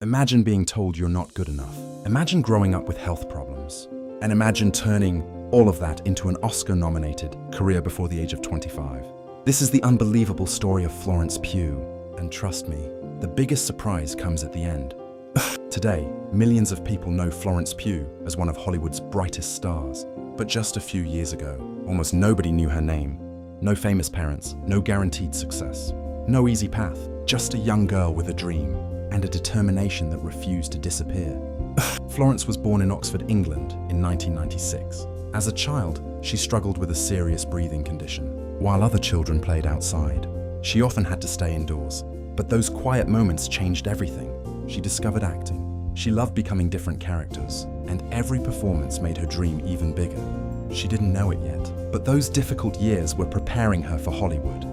Imagine being told you're not good enough. Imagine growing up with health problems. And imagine turning all of that into an Oscar-nominated career before the age of 25. This is the unbelievable story of Florence Pugh. And trust me, the biggest surprise comes at the end. Today, millions of people know Florence Pugh as one of Hollywood's brightest stars. But just a few years ago, almost nobody knew her name. No famous parents, no guaranteed success. No easy path, just a young girl with a dream and a determination that refused to disappear. Florence was born in Oxford, England in 1996. As a child, she struggled with a serious breathing condition. While other children played outside, she often had to stay indoors. But those quiet moments changed everything. She discovered acting. She loved becoming different characters, and every performance made her dream even bigger. She didn't know it yet, but those difficult years were preparing her for Hollywood.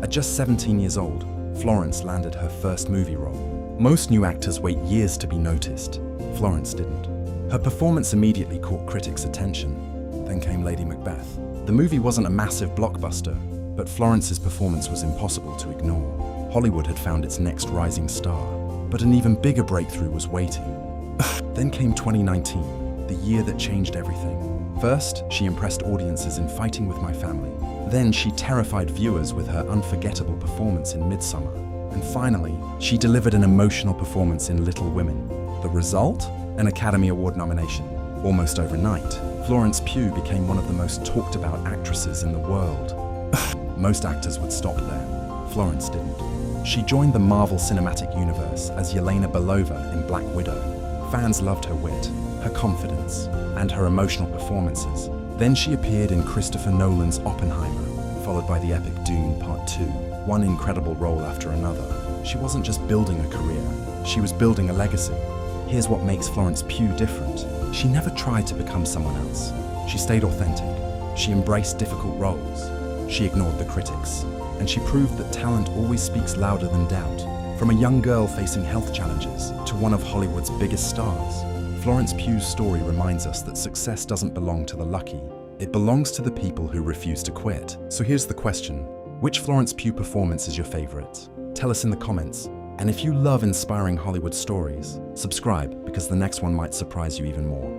At just 17 years old, Florence landed her first movie role. Most new actors wait years to be noticed. Florence didn't. Her performance immediately caught critics' attention. Then came Lady Macbeth. The movie wasn't a massive blockbuster, but Florence's performance was impossible to ignore. Hollywood had found its next rising star, but an even bigger breakthrough was waiting. Then came 2019, the year that changed everything. First, she impressed audiences in Fighting with My Family. Then she terrified viewers with her unforgettable performance in Midsommar. And finally, she delivered an emotional performance in Little Women. The result? An Academy Award nomination. Almost overnight, Florence Pugh became one of the most talked about actresses in the world. Most actors would stop there. Florence didn't. She joined the Marvel Cinematic Universe as Yelena Belova in Black Widow. Fans loved her wit, her confidence, and her emotional performances. Then she appeared in Christopher Nolan's Oppenheimer, followed by the epic Dune Part 2. One incredible role after another. She wasn't just building a career, she was building a legacy. Here's what makes Florence Pugh different. She never tried to become someone else. She stayed authentic. She embraced difficult roles. She ignored the critics. And she proved that talent always speaks louder than doubt. From a young girl facing health challenges to one of Hollywood's biggest stars, Florence Pugh's story reminds us that success doesn't belong to the lucky. It belongs to the people who refuse to quit. So here's the question. Which Florence Pugh performance is your favorite? Tell us in the comments. And if you love inspiring Hollywood stories, subscribe because the next one might surprise you even more.